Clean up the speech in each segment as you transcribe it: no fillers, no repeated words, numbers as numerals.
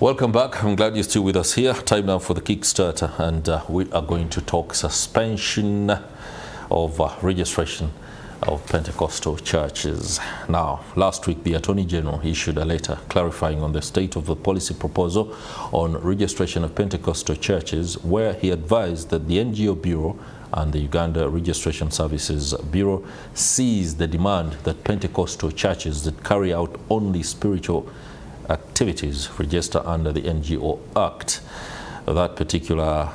Welcome back. I'm glad you're still with us here. Time now for the Kickstarter, and we are going to talk suspension of registration of Pentecostal churches. Now, last week the Attorney General issued a letter clarifying on the state of the policy proposal on registration of Pentecostal churches, where he advised that the NGO Bureau and the Uganda Registration Services Bureau sees the demand that Pentecostal churches that carry out only spiritual activities register under the NGO Act. That particular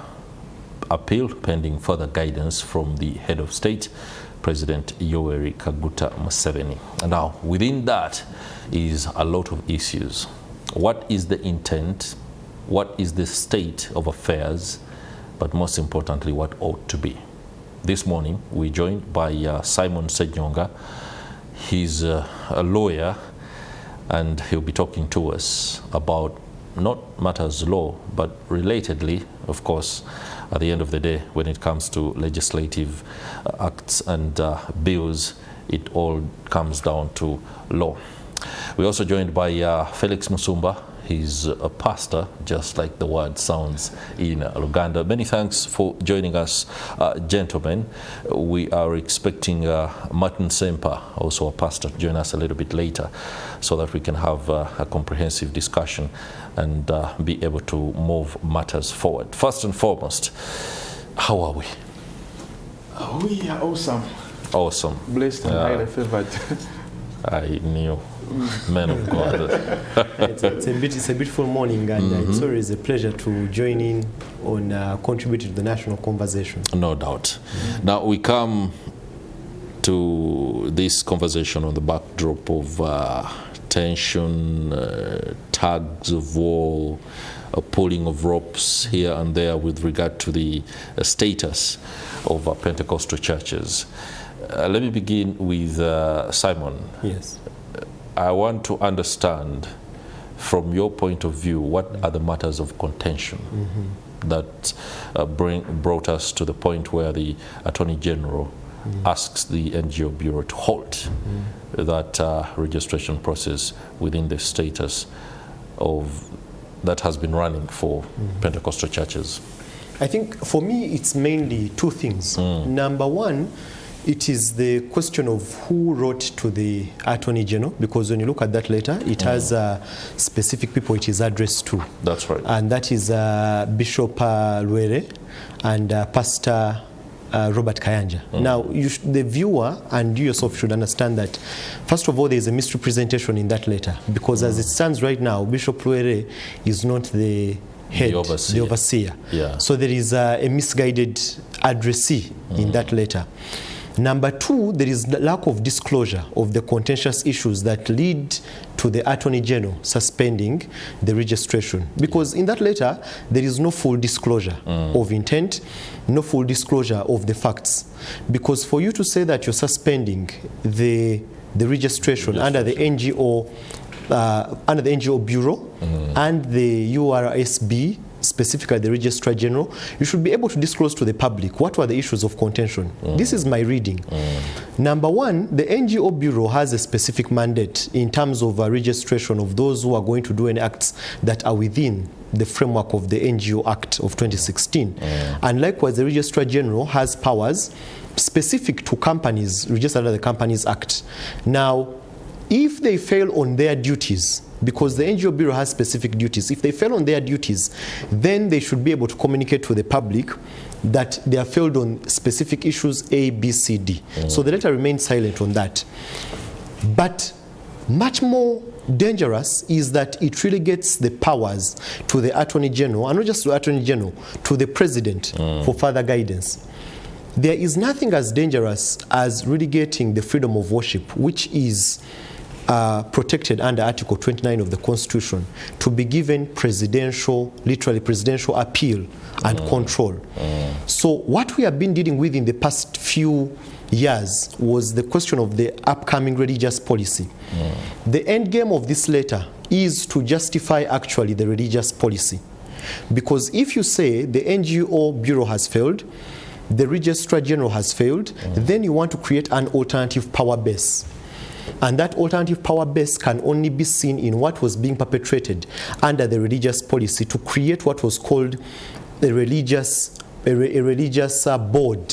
appeal pending further guidance from the head of state, President Yoweri Kaguta Museveni. And now, within that is a lot of issues. What is the intent? What is the state of affairs? But most importantly, what ought to be? This morning, we're joined by Simon Ssenyonga. He's a lawyer, and he'll be talking to us about not matters law, but relatedly, of course, at the end of the day, when it comes to legislative acts and bills, it all comes down to law. We're also joined by Felix Musumba. He's a pastor, just like the word sounds, in Uganda. Many thanks for joining us, gentlemen. We are expecting Martin Ssempa, also a pastor, to join us a little bit later, so that we can have a comprehensive discussion and be able to move matters forward. First and foremost, how are we? We are awesome. Awesome. Blessed and highly favored. I knew. Men of God. It's a beautiful morning, and it's always a pleasure to join in on contributing to the national conversation. No doubt. Now we come to this conversation on the backdrop of tension, tugs of war, a pulling of ropes here and there with regard to the status of Pentecostal churches. Let me begin with Simon. Yes. I want to understand, from your point of view, what are the matters of contention that brought us to the point where the Attorney General asks the NGO Bureau to halt that registration process within the status of that has been running for Pentecostal churches? I think for me it's mainly two things. Number one, it is the question of who wrote to the Attorney General, because when you look at that letter, it has specific people it is addressed to. That's right. And that is Bishop Luere and Pastor Robert Kayanja. Now, the viewer and you yourself should understand that, first of all, there is a misrepresentation in that letter, because as it stands right now, Bishop Luere is not the head, the overseer. Yeah. So there is a misguided addressee in that letter. Number two, there is lack of disclosure of the contentious issues that lead to the Attorney General suspending the registration. Because in that letter, there is no full disclosure of intent, no full disclosure of the facts. Because for you to say that you're suspending the registration under the NGO Bureau and the URSB, specifically the Registrar General, you should be able to disclose to the public what were the issues of contention. This is my reading. Number one, the NGO Bureau has a specific mandate in terms of registration of those who are going to do any acts that are within the framework of the NGO Act of 2016. And likewise, the Registrar General has powers specific to companies registered under the Companies Act. Now, if they fail on their duties, because the NGO Bureau has specific duties, if they fail on their duties, then they should be able to communicate to the public that they have failed on specific issues A, B, C, D. So the letter remains silent on that. But much more dangerous is that it really gets the powers to the Attorney General, and not just to the Attorney General, to the President for further guidance. There is nothing as dangerous as relegating the freedom of worship, which is protected under Article 29 of the Constitution, to be given presidential, literally presidential appeal and control. So what we have been dealing with in the past few years was the question of the upcoming religious policy. The end game of this letter is to justify actually the religious policy. Because if you say the NGO Bureau has failed, the Registrar General has failed, then you want to create an alternative power base. And that alternative power base can only be seen in what was being perpetrated under the religious policy to create what was called a religious board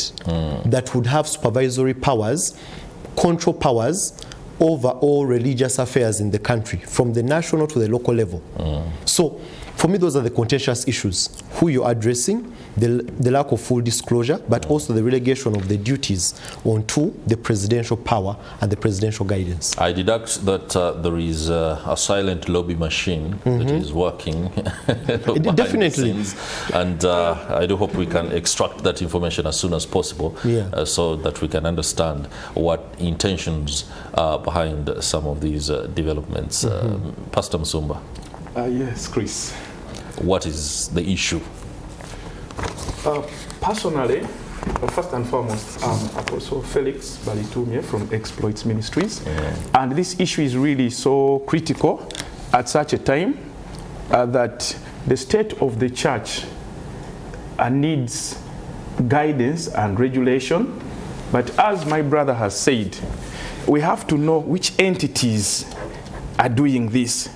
that would have supervisory powers, control powers over all religious affairs in the country, from the national to the local level. So, for me, those are the contentious issues: who you're addressing, the lack of full disclosure, but also the relegation of the duties onto the presidential power and the presidential guidance. I deduct that there is a silent lobby machine that is working behind Definitely. the scenes, and I do hope we can extract that information as soon as possible, so that we can understand what intentions are behind some of these developments. Pastor Musumba. Yes, Chris. What is the issue? Personally, first and foremost, I'm Apostle Felix from Exploits Ministries. And this issue is really so critical at such a time that the state of the church needs guidance and regulation. But as my brother has said, we have to know which entities are doing this.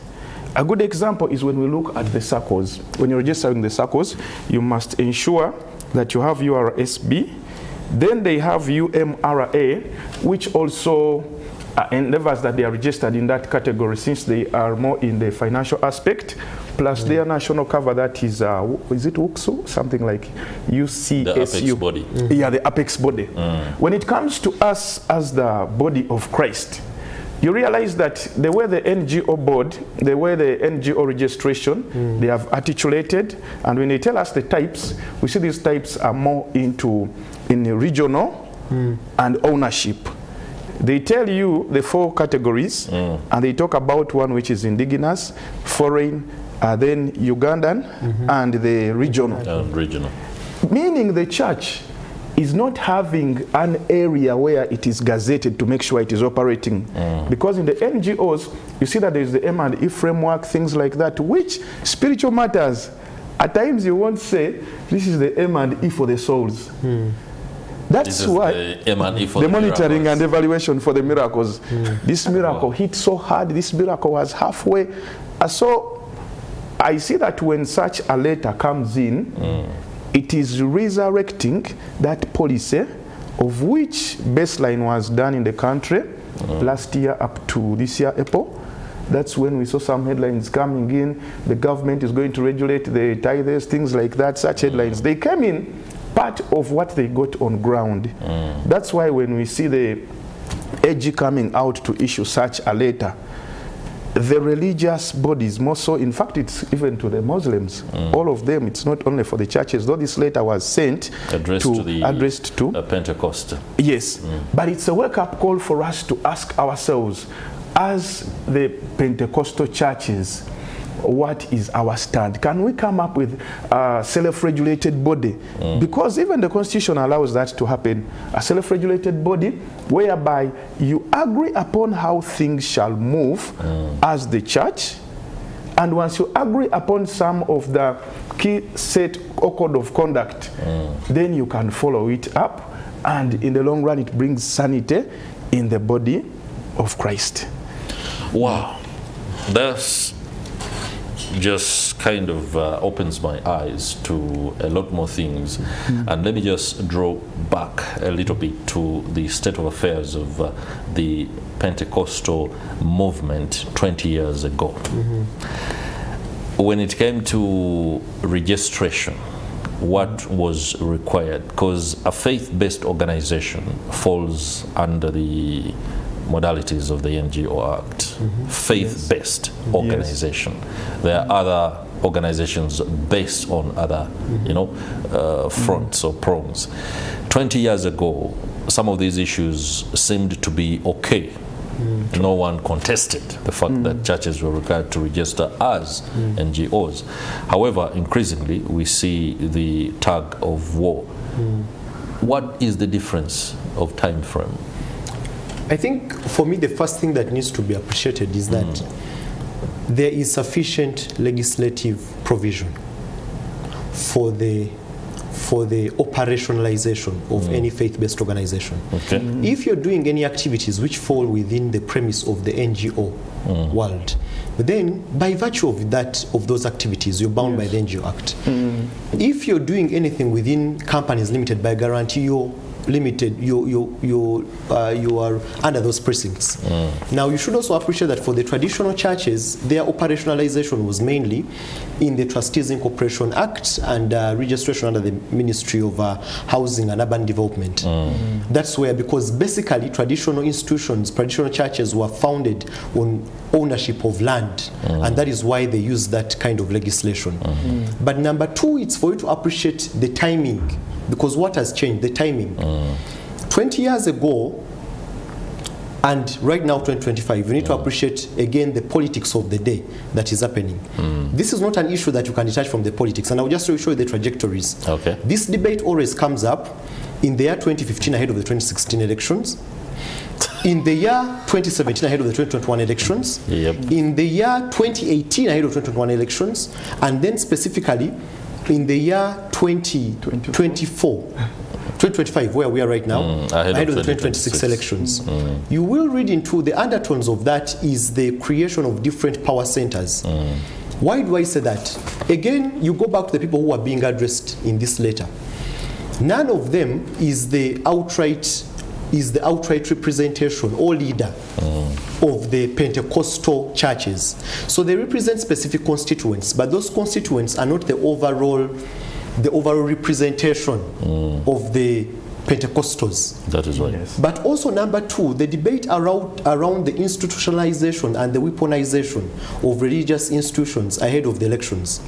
A good example is when we look at the circles. When you're registering the circles, you must ensure that you have URSB. Then they have UMRA, which also endeavors that they are registered in that category, since they are more in the financial aspect, plus their national cover, that is it UKSU? Something like UCSU. The apex body. Yeah, the apex body. When it comes to us as the body of Christ, you realize that the way the NGO board, the way the NGO registration, they have articulated, and when they tell us the types, we see these types are more in regional and ownership. They tell you the 4 categories, and they talk about one which is indigenous, foreign, then Ugandan, and the regional. Meaning the church is not having an area where it is gazetted to make sure it is operating. Because in the NGOs, you see that there is the M&E framework, things like that, which spiritual matters, at times you won't say, this is the M&E for the souls. That's why the monitoring and evaluation for the miracles. This miracle hit so hard, this miracle was halfway. So I see that when such a letter comes in, it is resurrecting that policy of which baseline was done in the country last year up to this year, April. That's when we saw some headlines coming in. The government is going to regulate the tithes, things like that, such headlines. They came in part of what they got on ground. That's why when we see the AG coming out to issue such a letter, the religious bodies, more so, in fact, it's even to the Muslims, all of them, it's not only for the churches, though this letter was sent addressed to Pentecostal. Yes, but it's a wake-up call for us to ask ourselves, as the Pentecostal churches, what is our stand? Can we come up with a self-regulated body? Because even the Constitution allows that to happen. A self-regulated body whereby you agree upon how things shall move as the church, and once you agree upon some of the key set or code of conduct, then you can follow it up, and in the long run it brings sanity in the body of Christ. Wow, that's just kind of opens my eyes to a lot more things. And let me just draw back a little bit to the state of affairs of the Pentecostal movement 20 years ago. When it came to registration, what was required? Because a faith-based organization falls under the modalities of the NGO Act. Faith-based organization. There are other organizations based on other, fronts or prongs. 20 years ago, some of these issues seemed to be okay. No one contested the fact that churches were required to register as NGOs. However, increasingly, we see the tug of war. What is the difference of time frame? I think for me the first thing that needs to be appreciated is that there is sufficient legislative provision for for the operationalization of any faith-based organization. Okay. If you're doing any activities which fall within the premise of the NGO world, then by virtue of those activities, you're bound by the NGO Act. If you're doing anything within companies limited by guarantee, you're limited, you are under those precincts. Now, you should also appreciate that for the traditional churches, their operationalization was mainly in the Trustees Incorporation Act and registration under the Ministry of Housing and Urban Development. That's where, because basically traditional institutions, traditional churches were founded on ownership of land, and that is why they use that kind of legislation. But number two, it's for you to appreciate the timing, because what has changed? The timing. 20 years ago, and right now 2025, you need to appreciate again the politics of the day that is happening. This is not an issue that you can detach from the politics, and I'll just show you the trajectories. Okay. This debate always comes up in the year 2015 ahead of the 2016 elections, in the year 2017 ahead of the 2021 elections, in the year 2018 ahead of 2021 elections, and then specifically in the year 2025, where we are right now, ahead of the 2026 elections. You will read into the undertones of that is the creation of different power centers. Why do I say that? Again, you go back to the people who are being addressed in this letter. None of them is the outright representation or leader of the Pentecostal churches. So they represent specific constituents, but those constituents are not the overall representation of the Pentecostals. That is right. Yes. But also number two, the debate around the institutionalization and the weaponization of religious institutions ahead of the elections.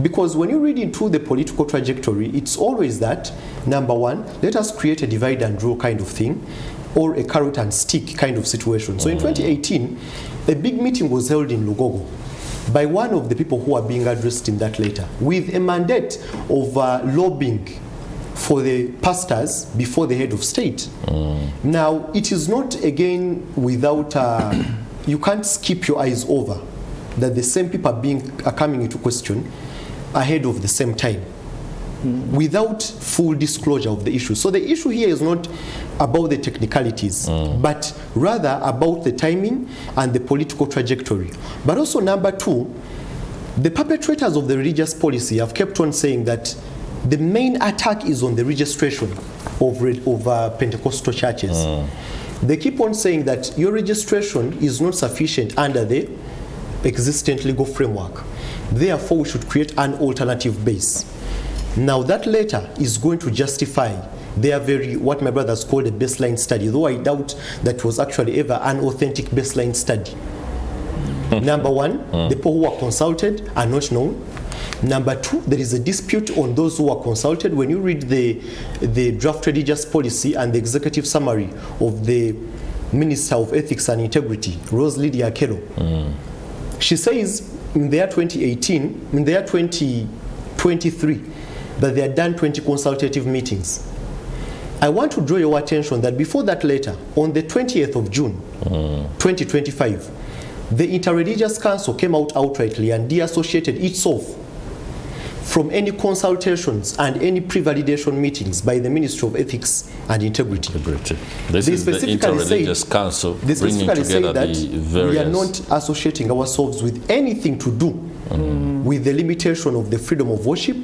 Because when you read into the political trajectory, it's always that, number one, let us create a divide and rule kind of thing, or a carrot and stick kind of situation. So in 2018, a big meeting was held in Lugogo by one of the people who are being addressed in that letter, with a mandate of lobbying for the pastors before the head of state. Now, it is not, again, without, you can't skip your eyes over that the same people are coming into question ahead of the same time, without full disclosure of the issue. So the issue here is not about the technicalities, but rather about the timing and the political trajectory. But also number two, the perpetrators of the religious policy have kept on saying that the main attack is on the registration of Pentecostal churches. They keep on saying that your registration is not sufficient under the existent legal framework. Therefore, we should create an alternative base. Now, that letter is going to justify their what my brothers called a baseline study, though I doubt that was actually ever an authentic baseline study. Number one, the people who are consulted are not known. Number two, there is a dispute on those who are consulted. When you read the draft religious policy and the executive summary of the Minister of Ethics and Integrity, Rose Lydia Akelo, she says in the year 2018, in the year 2023, that they had done 20 consultative meetings. I want to draw your attention that before that letter, on the 20th of June, 2025, the Interreligious Council came out outrightly and deassociated itself from any consultations and any pre-validation meetings by the Ministry of Ethics and Integrity. This is the Interreligious Council bringing together the various... We are not associating ourselves with anything to do with the limitation of the freedom of worship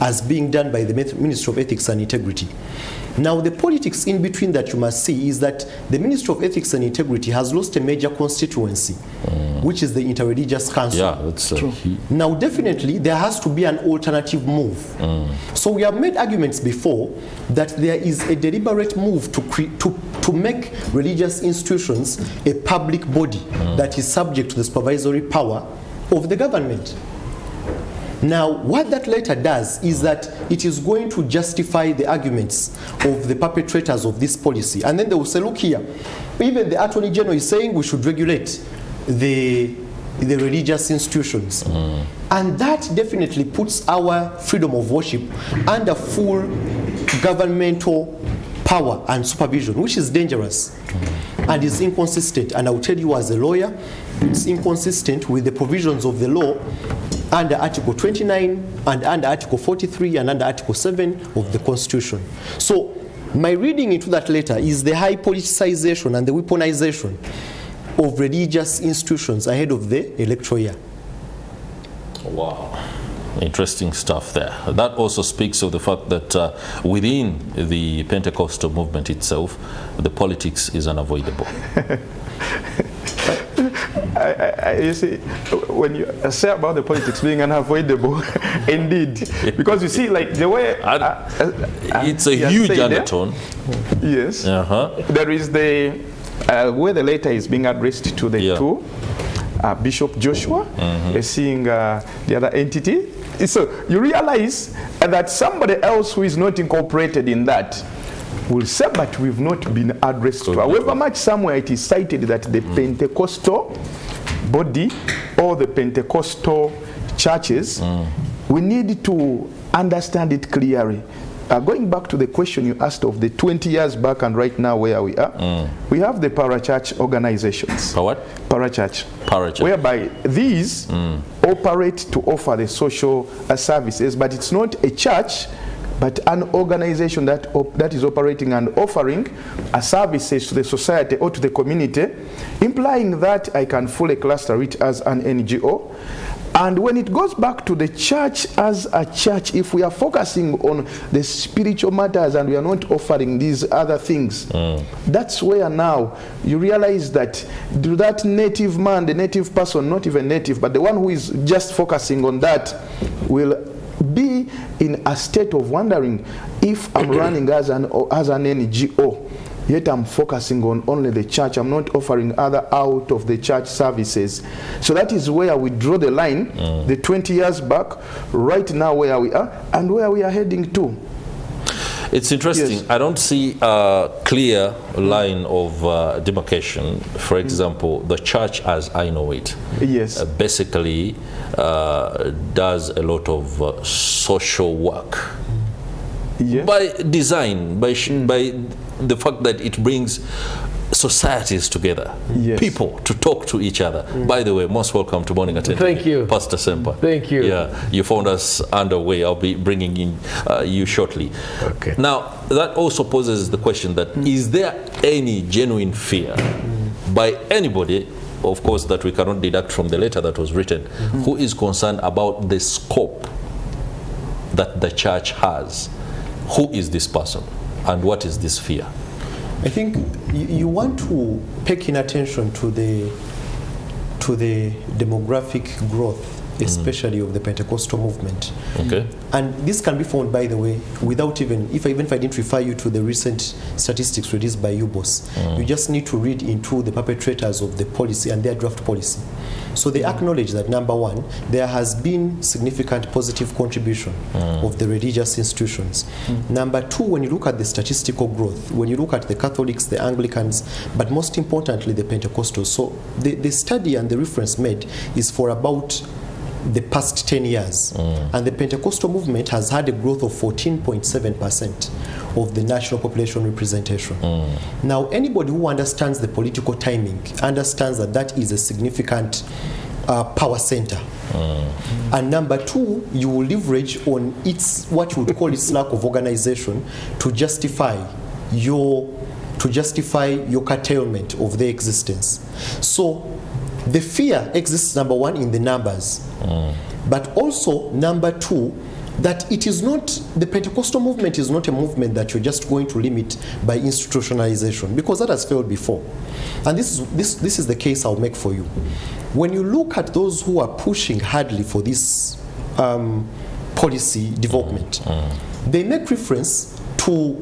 as being done by the Ministry of Ethics and Integrity. Now, the politics in between that you must see is that the Ministry of Ethics and Integrity has lost a major constituency, which is the Interreligious Council. Yeah, that's true. Now, definitely, there has to be an alternative move. So we have made arguments before that there is a deliberate move to make religious institutions a public body that is subject to the supervisory power of the government. Now, what that letter does is that it is going to justify the arguments of the perpetrators of this policy. And then they will say, look here, even the Attorney General is saying we should regulate the religious institutions. And that definitely puts our freedom of worship under full governmental power and supervision, which is dangerous and is inconsistent. And I will tell you as a lawyer, it's inconsistent with the provisions of the law under Article 29 and under Article 43 and under Article 7 of the Constitution. So my reading into that letter is the high politicization and the weaponization of religious institutions ahead of the electoral year. Wow. Interesting stuff there. That also speaks of the fact that within the Pentecostal movement itself, the politics is unavoidable. You see, when you say about the politics being unavoidable, indeed, because you see, like the way it's a huge undertone. Yes, there is the where the letter is being addressed to the two. Bishop Joshua, seeing the other entity. So you realize that somebody else who is not incorporated in that will say, but we've not been addressed to. However much somewhere it is cited that the Pentecostal body or the Pentecostal churches, we need to understand it clearly. Going back to the question you asked of the 20 years back and right now where we are, we have the parachurch organizations. What? Parachurch. Parachurch. Whereby these operate to offer the social services, but it's not a church, but an organization that is operating and offering services to the society or to the community, implying that I can fully cluster it as an NGO. And when it goes back to the church as a church, if we are focusing on the spiritual matters and we are not offering these other things, that's where now you realize that that native man, the native person, not even native, but the one who is just focusing on that will be in a state of wondering, if I'm running as an NGO, yet I'm focusing on only the church, I'm not offering other out of the church services. So that is where we draw the line, the 20 years back, right now where we are, and where we are heading to. It's interesting. Yes. I don't see a clear line of demarcation. For example, the church as I know it, yes, basically does a lot of social work. Yes. By design, by the fact that it brings societies together, yes, people to talk to each other. By the way, most welcome to Morning At NTV. Thank you, Pastor Ssempa. Thank you. Yeah, you found us underway. I'll be bringing in you shortly. Okay. Now, that also poses the question that is there any genuine fear by anybody, of course, that we cannot deduct from the letter that was written, who is concerned about the scope that the church has? Who is this person and what is this fear? I think you want to pay keen attention to the demographic growth, especially of the Pentecostal movement. Okay. And this can be found, by the way, without even if I didn't refer you to the recent statistics released by UBOS. You just need to read into the perpetrators of the policy and their draft policy. So they acknowledge that, number one, there has been significant positive contribution of the religious institutions. Number two, when you look at the statistical growth, when you look at the Catholics, the Anglicans, but most importantly the Pentecostals. So the study and the reference made is for about the past 10 years. And the Pentecostal movement has had a growth of 14.7% of the national population representation. Now, anybody who understands the political timing understands that that is a significant power center. And number two, you will leverage on its, what you would call its lack of organization to justify your curtailment of their existence. So the fear exists, number one, in the numbers, but also, number two, that it is not, the Pentecostal movement is not a movement that you're just going to limit by institutionalization, because that has failed before. And this is the case I'll make for you. When you look at those who are pushing hardly for this policy development, they make reference to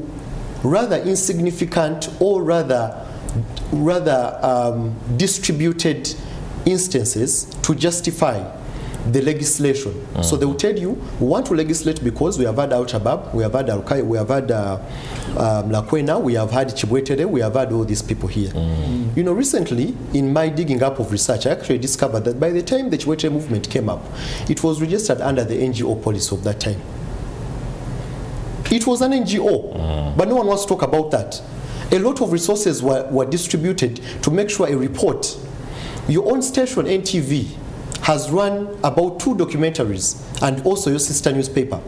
rather insignificant or rather distributed instances to justify the legislation. So they will tell you, we want to legislate because we have had Al-Shabaab, we have had Al-Qaeda, we have had Lakwena, we have had Chibwetere, we have had all these people here. You know, recently, in my digging up of research, I actually discovered that by the time the Chibwetere movement came up, it was registered under the NGO policy of that time. It was an NGO, but no one wants to talk about that. A lot of resources were distributed to make sure a report. Your own station, NTV, has run about 2 documentaries and also your sister newspaper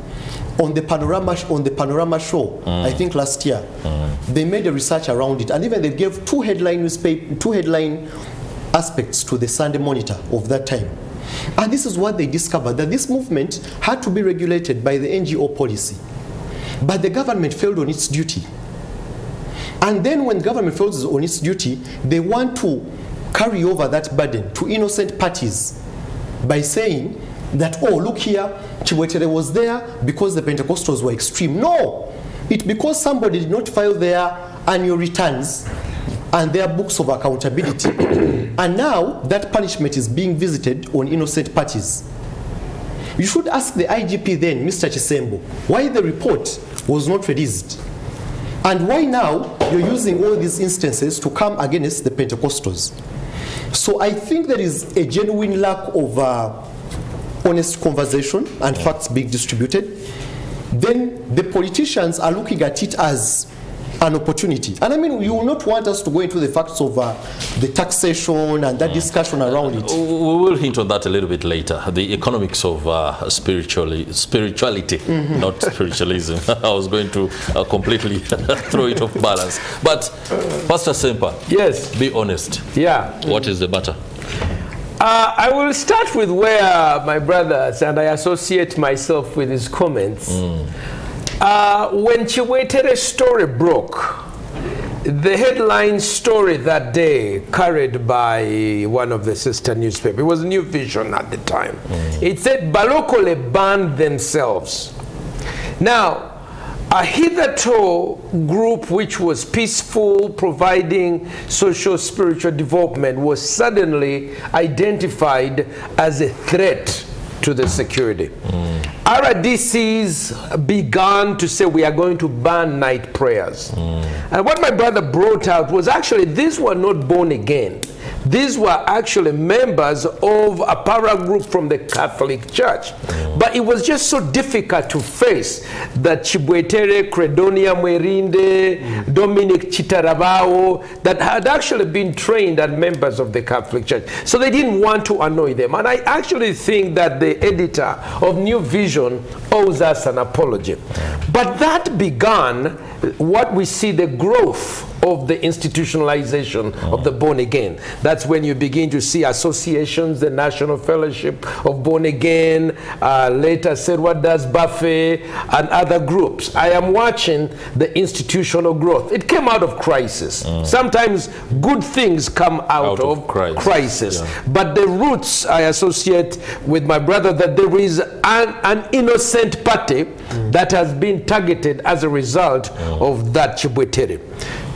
on the Panorama show, I think last year. They made a research around it, and even they gave 2 headline aspects to the Sunday Monitor of that time. And this is what they discovered, that this movement had to be regulated by the NGO policy. But the government failed on its duty. And then when government fails on its duty, they want to carry over that burden to innocent parties by saying that, oh, look here, Chibwetere was there because the Pentecostals were extreme. No! It's because somebody did not file their annual returns and their books of accountability. And now that punishment is being visited on innocent parties. You should ask the IGP then, Mr. Chisembo, why the report was not released. And why now you're using all these instances to come against the Pentecostals. So I think there is a genuine lack of honest conversation and facts being distributed. Then the politicians are looking at it as an opportunity. And I mean, you will not want us to go into the facts of the taxation and that discussion around it. We will hint on that a little bit later. The economics of spirituality, not spiritualism. I was going to completely throw it off balance. But Pastor Ssempa, yes, be honest. Yeah. What is the matter? I will start with where my brothers, and I associate myself with his comments. When Chiwetere's story broke, the headline story that day carried by one of the sister newspapers, it was New Vision at the time, it said Balokole banned themselves. Now, a hitherto group which was peaceful, providing social spiritual development, was suddenly identified as a threat to the security. RDCs began to say we are going to ban night prayers. And what my brother brought out was actually these were not born again. These were actually members of a para group from the Catholic Church. But it was just so difficult to face that Chibwetere, Credonia Mwerinde, Dominic Chitarabao, that had actually been trained as members of the Catholic Church. So they didn't want to annoy them. And I actually think that the editor of New Vision owes us an apology. But that began what we see the growth of the institutionalization of the born again. That's when you begin to see associations, the National Fellowship of Born Again, later said what does Buffet, and other groups. I am watching the institutional growth. It came out of crisis. Sometimes good things come out of crisis. Yeah. But the roots I associate with my brother, that there is an innocent party that has been targeted as a result of that Chibwetere.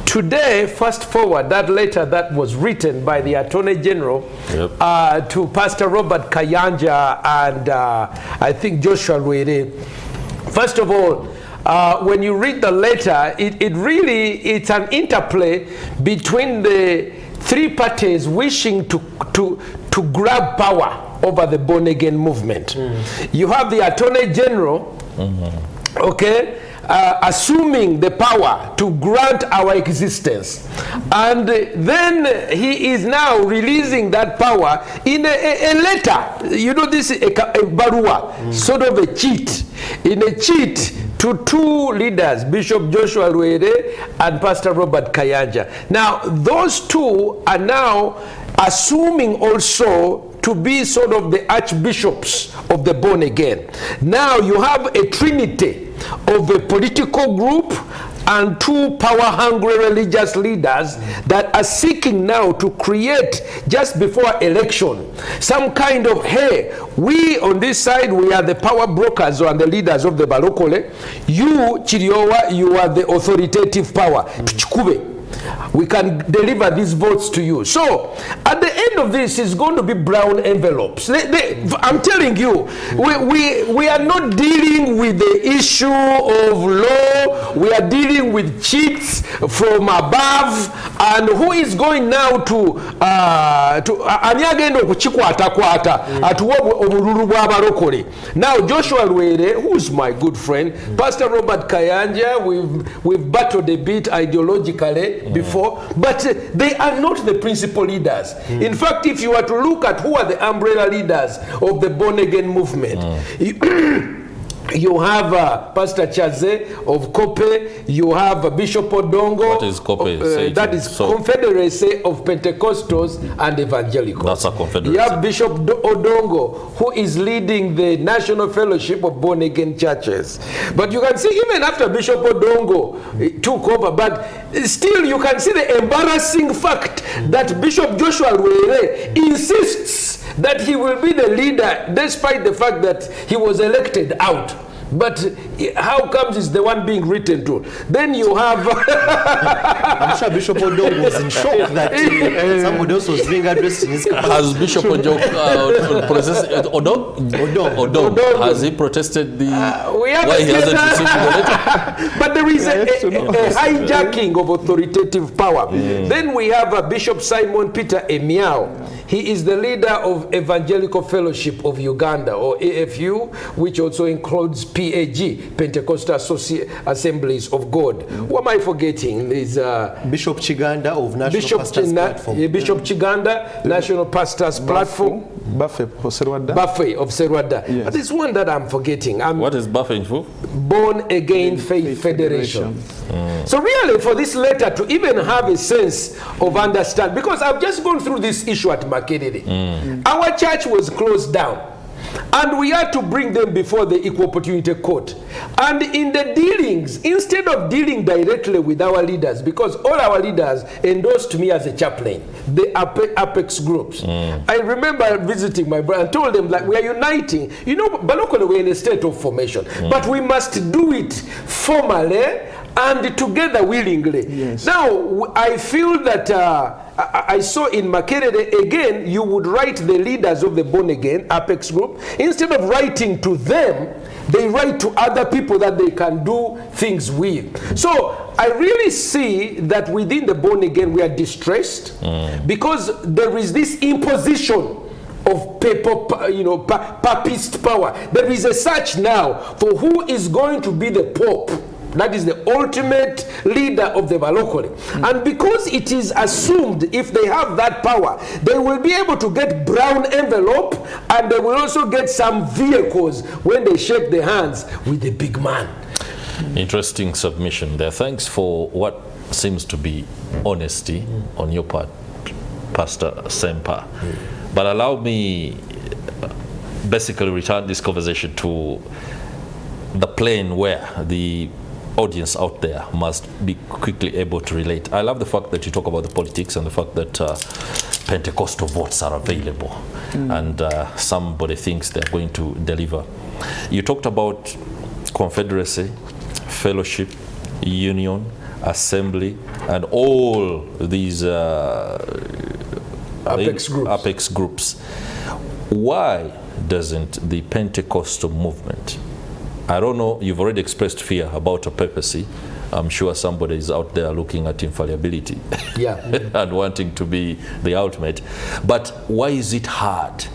Today, fast forward, that letter that was written by the Attorney General to Pastor Robert Kayanja and I think Joshua Lwere. First of all, when you read the letter, it's an interplay between the 3 parties wishing to grab power over the born again movement. You have the Attorney General, okay, assuming the power to grant our existence, and then he is now releasing that power in a letter. You know, this is a barua, sort of a cheat, in a cheat to 2 leaders, Bishop Joshua Lwere and Pastor Robert Kayanja. Now, those 2 are now assuming also to be sort of the archbishops of the born again. Now you have a trinity of a political group and 2 power-hungry religious leaders that are seeking now to create, just before election, some kind of, hey, we on this side, we are the power brokers and the leaders of the Balokole. You, Chiriowa, you are the authoritative power. Tuchikube. We can deliver these votes to you. So, at the end of this, it's going to be brown envelopes. I'm telling you, we are not dealing with the issue of law. We are dealing with cheats from above. And who is going now to now Joshua Lwere, who's my good friend, Pastor Robert Kayanja, we've battled a bit ideologically before, but they are not the principal leaders. In In fact, if you were to look at who are the umbrella leaders of the born-again movement, you have Pastor Chaze of Kope, you have Bishop Odongo. What is Kope? That is Confederacy of Pentecostals and Evangelicals. That's a confederacy. You have Bishop Odongo, who is leading the National Fellowship of Born-Again Churches. But you can see, even after Bishop Odongo took over, but still you can see the embarrassing fact that Bishop Joshua Lwere insists that he will be the leader despite the fact that he was elected out. But how comes he's the one being written to? Then you have... I'm sure Bishop Odong was in shock that somebody else was being addressed in his capacity. Has Bishop Odong has he protested the... why he hasn't received the letter? But there is a hijacking of authoritative power. Then we have Bishop Simon Peter Emiao. He is the leader of Evangelical Fellowship of Uganda, or AFU, which also includes PAG, Pentecostal Assemblies of God. Who am I forgetting? Is Bishop Chiganda of National Pastors Platform. Bishop Chiganda, National Pastors Platform. Buffet of Serwada. Buffet of Serwada. Yes. But there's one that I'm forgetting. What is Buffet for? Born Again Faith Federation. So really, for this letter to even have a sense of understanding, because I've just gone through this issue at Makerere. Our church was closed down, and we had to bring them before the Equal Opportunity Court. And in the dealings, instead of dealing directly with our leaders, because all our leaders endorsed me as a chaplain, the Apex groups. I remember visiting my brother and told them, like, we are uniting. You know, Balokole, we're in a state of formation, but we must do it formally and together willingly. Yes. Now, I feel that I saw in Makerere, again, you would write the leaders of the Born Again Apex group. Instead of writing to them, they write to other people that they can do things with. So I really see that within the Born Again, we are distressed because there is this imposition of paper, you know, papist power. There is a search now for who is going to be the Pope. That is the ultimate leader of the Balokole. And because it is assumed if they have that power, they will be able to get brown envelope, and they will also get some vehicles when they shake their hands with the big man. Interesting submission there. Thanks for what seems to be honesty on your part, Pastor Ssempa. But allow me basically return this conversation to the plane where the audience out there must be quickly able to relate. I love the fact that you talk about the politics and the fact that Pentecostal votes are available and somebody thinks they're going to deliver. You talked about confederacy, fellowship, union, assembly, and all these Apex groups. Why doesn't the Pentecostal movement, I don't know, you've already expressed fear about a papacy. I'm sure somebody is out there looking at infallibility and wanting to be the ultimate. But why is it hard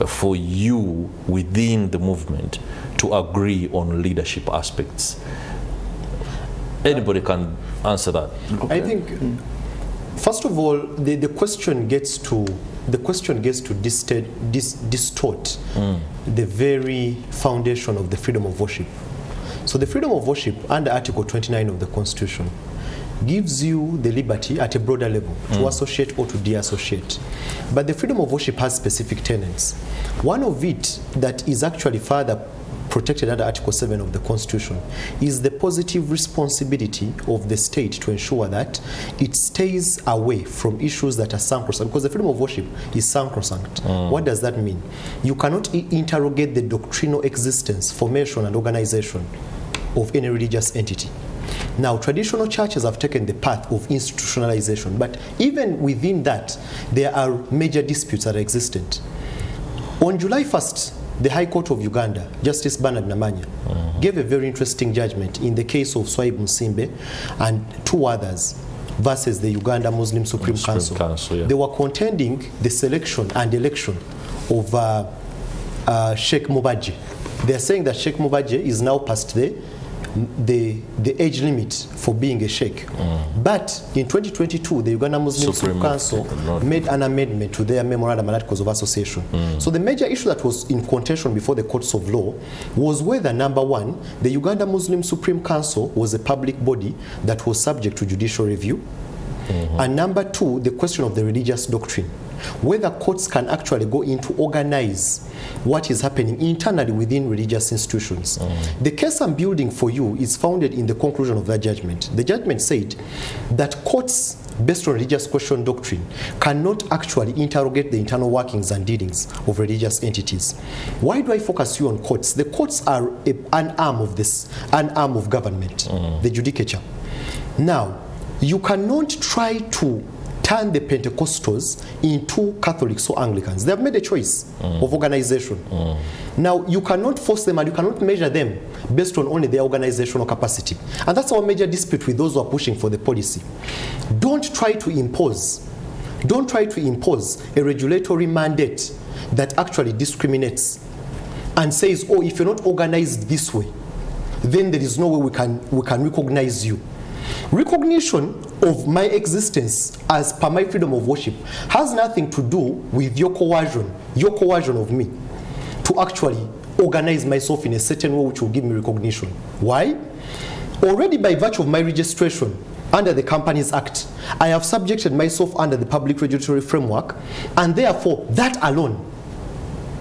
for you within the movement to agree on leadership aspects? Anybody can answer that. I think, first of all, the question gets to distort the very foundation of the freedom of worship. So the freedom of worship under Article 29 of the Constitution gives you the liberty at a broader level to associate or to de-associate. But the freedom of worship has specific tenets. One of it that is actually further protected under Article 7 of the Constitution is the positive responsibility of the state to ensure that it stays away from issues that are sacrosanct, because the freedom of worship is sacrosanct. What does that mean? You cannot interrogate the doctrinal existence, formation, and organization of any religious entity. Now, traditional churches have taken the path of institutionalization, but even within that, there are major disputes that are existent. On July 1st, the High Court of Uganda, Justice Bernard Namanya, gave a very interesting judgment in the case of Felix Musumba and two others versus the Uganda Muslim Supreme Council. They were contending the selection and election of Sheikh Mubaji. They are saying that Sheikh Mubaji is now past the the age limit for being a sheikh. But in 2022, the Uganda Muslim Supreme Council made an amendment to their memorandum and articles of association. So the major issue that was in contention before the courts of law was whether, number one, the Uganda Muslim Supreme Council was a public body that was subject to judicial review. And number two, the question of the religious doctrine, whether courts can actually go in to organize what is happening internally within religious institutions. The case I'm building for you is founded in the conclusion of that judgment. The judgment said that courts, based on religious question doctrine, cannot actually interrogate the internal workings and dealings of religious entities. Why do I focus you on courts? The courts are an arm of this, an arm of government, the judicature. Now, you cannot try to turn the Pentecostals into Catholics or Anglicans. They have made a choice of organization. Now, you cannot force them and you cannot measure them based on only their organizational capacity. And that's our major dispute with those who are pushing for the policy. Don't try to impose a regulatory mandate that actually discriminates and says, oh, if you're not organized this way, then there is no way we can recognize you. Recognition of my existence as per my freedom of worship has nothing to do with your coercion of me to actually organize myself in a certain way which will give me recognition. Why? Already by virtue of my registration under the Companies Act, I have subjected myself under the public regulatory framework, and therefore that alone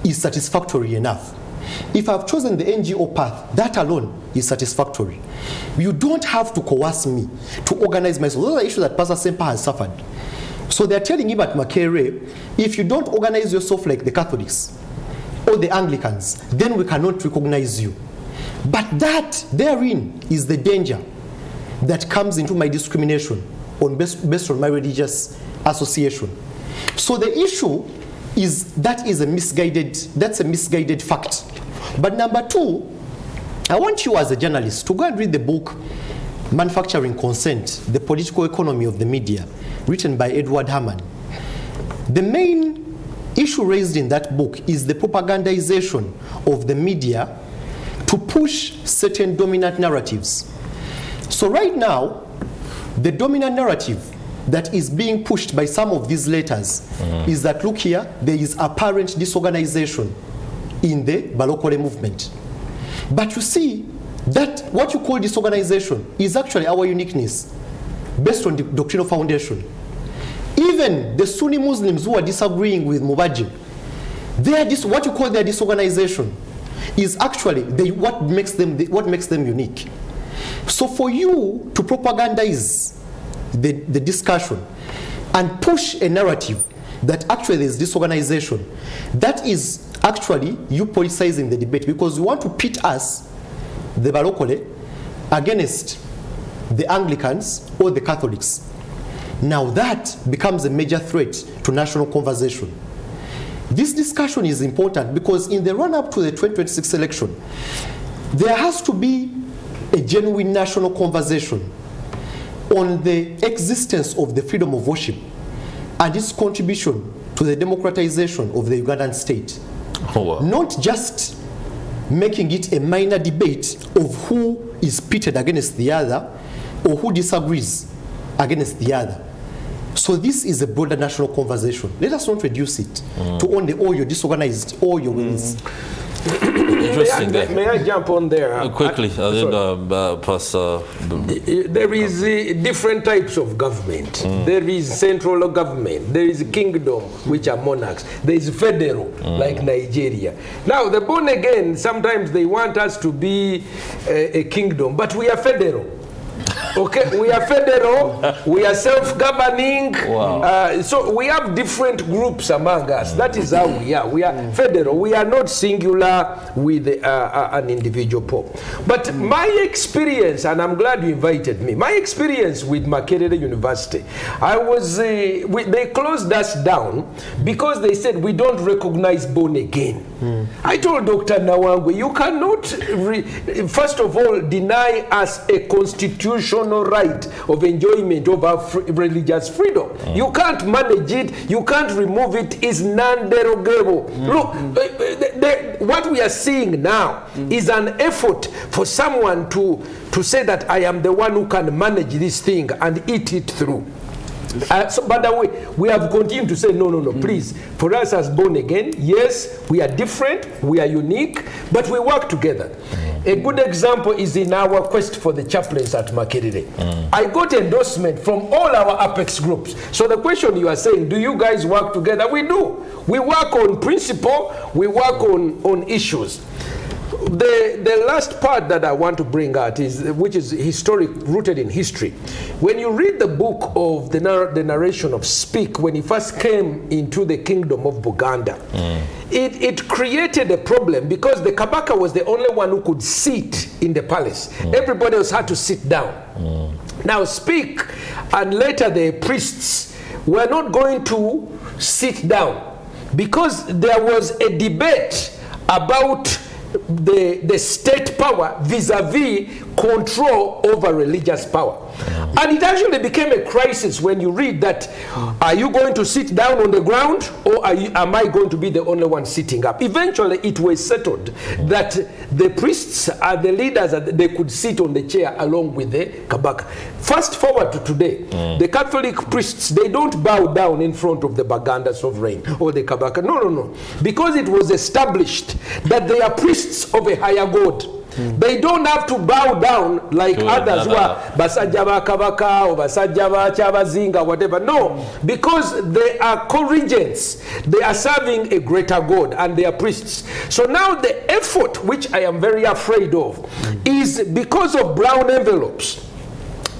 is satisfactory enough. If I've chosen the NGO path, that alone is satisfactory. You don't have to coerce me to organize myself. Those are issues that Pastor Ssempa has suffered. So they're telling him at Makerere, if you don't organize yourself like the Catholics or the Anglicans, then we cannot recognize you. But that, therein, is the danger that comes into my discrimination based on my religious association. So the issue is that's a misguided fact. But number two, I want you as a journalist to go and read the book Manufacturing Consent, The Political Economy of the Media, written by Edward Herman. The main issue raised in that book is the propagandization of the media to push certain dominant narratives. So right now, the dominant narrative that is being pushed by some of these letters is that, look here, there is apparent disorganization in the Balokole movement. But you see, that what you call disorganization is actually our uniqueness based on the doctrinal foundation. Even the Sunni Muslims who are disagreeing with Mubaji, what you call their disorganization is actually what makes them unique. So for you to propagandize the discussion and push a narrative that actually there is disorganization, that is actually you politicizing the debate, because you want to pit us, the Balokole, against the Anglicans or the Catholics. Now that becomes a major threat to national conversation. This discussion is important because in the run-up to the 2026 election, there has to be a genuine national conversation on the existence of the freedom of worship and its contribution to the democratization of the Ugandan state. Oh, wow. Not just making it a minor debate of who is pitted against the other or who disagrees against the other. So this is a broader national conversation. Let us not reduce it to only all your disorganized, all your wins. Interesting. May I jump on there? Quickly, Pastor. There is different types of government. There is central government. There is kingdom, which are monarchs. There is federal, like Nigeria. Now, the born again, sometimes they want us to be a kingdom, but we are federal. Okay, we are federal, we are self-governing, Wow. So we have different groups among us. That is how we are. We are federal. We are not singular with an individual pope. But my experience, and I'm glad you invited me, my experience with Makerere University, I was, they closed us down because they said we don't recognize born again. I told Dr. Nawangwe, you cannot, first of all, deny us a constitutional constitutional right of enjoyment of our religious freedom. You can't manage it, you can't remove it, it's non-derogable. Look, what we are seeing now is an effort for someone to say that I am the one who can manage this thing and eat it through. But we have continued to say, no, please. For us as born again, yes, we are different, we are unique, but we work together. A good example is in our quest for the chaplains at Makerere. I got endorsement from all our Apex groups. So the question you are saying, do you guys work together? We do. We work on principle, we work on issues. The last part that I want to bring out is, which is historic, rooted in history. When you read the book of the narration of Speak, when he first came into the kingdom of Buganda, it created a problem because the Kabaka was the only one who could sit in the palace. Everybody else had to sit down. Now Speak and later the priests were not going to sit down because there was a debate about the state power vis-a-vis control over religious power. And it actually became a crisis when you read that, are you going to sit down on the ground or am I going to be the only one sitting up? Eventually it was settled that the priests are the leaders, they could sit on the chair along with the Kabaka. Fast forward to today, the Catholic priests, they don't bow down in front of the Baganda sovereign or the Kabaka. No. Because it was established that they are priests of a higher God. They don't have to bow down like others who are basajja ba kabaka or basajja ba kyabazinga, whatever. No, because they are co-regents. They are serving a greater God and they are priests. So now the effort, which I am very afraid of, is because of brown envelopes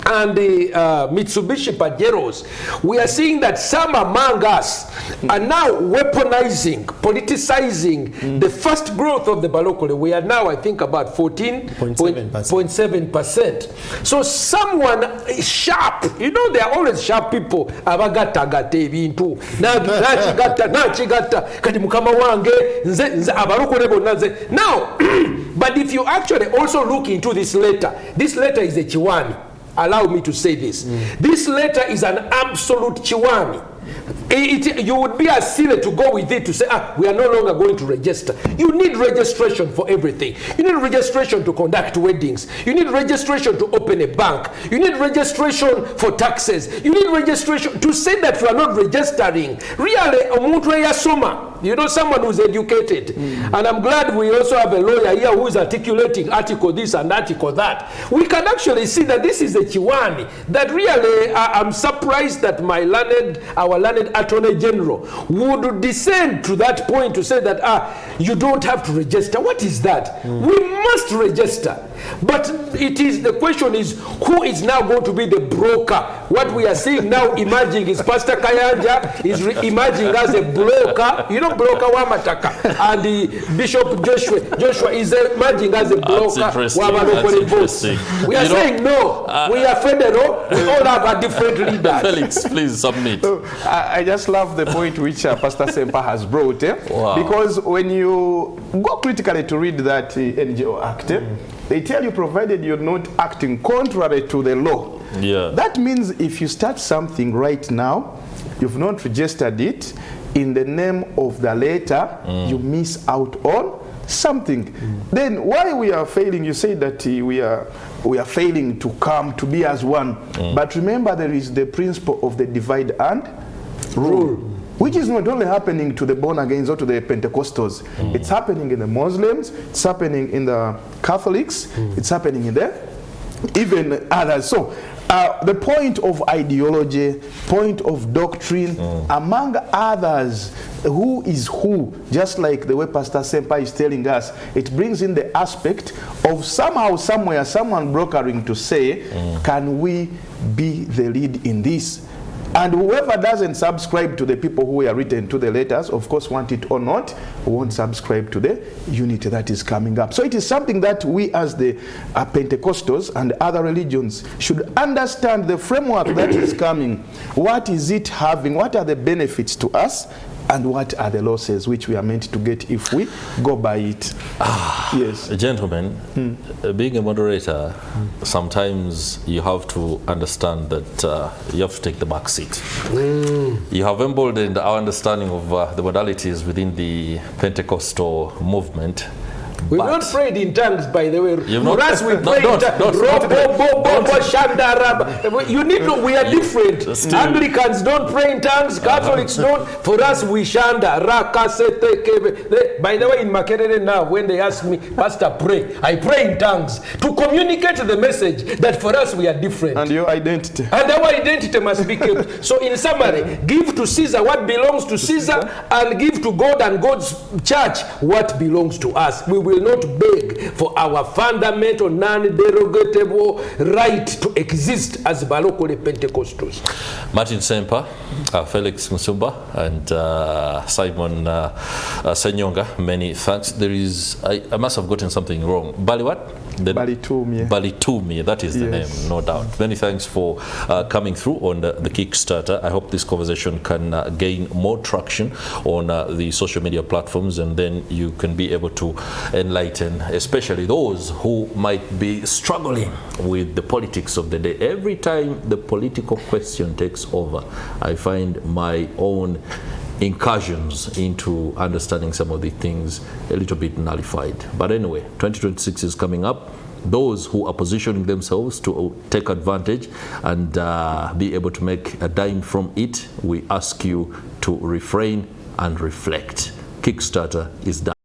and the Mitsubishi Pajeros, we are seeing that some among us are now weaponizing, politicizing the first growth of the Balokole. We are now, I think, about 14.7%. So someone sharp, you know, there are always sharp people. Now, but if you actually also look into this letter is a Chiwani. Allow me to say this. This letter is an absolute Chiwani. You would be as silly to go with it to say, we are no longer going to register. You need registration for everything. You need registration to conduct weddings. You need registration to open a bank. You need registration for taxes. You need registration to say that you are not registering. Really, you know, someone who's educated. And I'm glad we also have a lawyer here who is articulating article this and article that. We can actually see that this is a Chiwani. That really, I'm surprised that our learned Attorney General would descend to that point to say that, you don't have to register. What is that? We must register. But the question is, who is now going to be the broker? What we are seeing now emerging is Pastor Kayanja is emerging as a broker. You know, broker Wamataka. And the Bishop Joshua is emerging as a broker. We are saying no. We are federal. We all have a different leader. Felix, please submit. I just love the point which Pastor Ssempa has brought. Wow. Because when you go critically to read that NGO Act, they tell you, provided you're not acting contrary to the law. Yeah. That means if you start something right now, you've not registered it, in the name of the letter, you miss out on something. Then why we are failing? You say that we are failing to come to be as one. But remember, there is the principle of the divide and rule, which is not only happening to the born agains or to the Pentecostals. It's happening in the Muslims, it's happening in the Catholics, it's happening in the even others. So the point of ideology, point of doctrine, among others, who is who, just like the way Pastor Ssempa is telling us, it brings in the aspect of somehow, somewhere, someone brokering to say, can we be the lead in this? And whoever doesn't subscribe to the people who are written to the letters, of course, want it or not, won't subscribe to the unity that is coming up. So it is something that we as the Pentecostals and other religions should understand the framework that is coming. What is it having? What are the benefits to us and what are the losses which we are meant to get if we go by it. Yes. Gentlemen, being a moderator, sometimes you have to understand that you have to take the back seat. You have emboldened our understanding of the modalities within the Pentecostal movement. We've not prayed in tongues, by the way. For us, we pray in tongues. You need to, we are different. Anglicans don't pray in tongues, Catholics don't. For us, we shanda. By the way, in Makerere now, when they ask me, Pastor, pray, I pray in tongues to communicate the message that for us, we are different. And your identity. And our identity must be kept. So in summary, give to Caesar what belongs to Caesar, and give to God and God's church what belongs to us. We will not beg for our fundamental non-derogable right to exist as Balokole Pentecostals. Martin Ssempa, Felix Musumba, and Simon Ssenyonga, many thanks. There is, I must have gotten something wrong. Bali what? Balitumie, that is the name, no doubt. Many thanks for coming through on the Kickstarter. I hope this conversation can gain more traction on the social media platforms, and then you can be able to enlighten, especially those who might be struggling with the politics of the day. Every time the political question takes over, I find my own incursions into understanding some of the things a little bit nullified. But anyway, 2026 is coming up. Those who are positioning themselves to take advantage and be able to make a dime from it, we ask you to refrain and reflect. Kickstarter is done.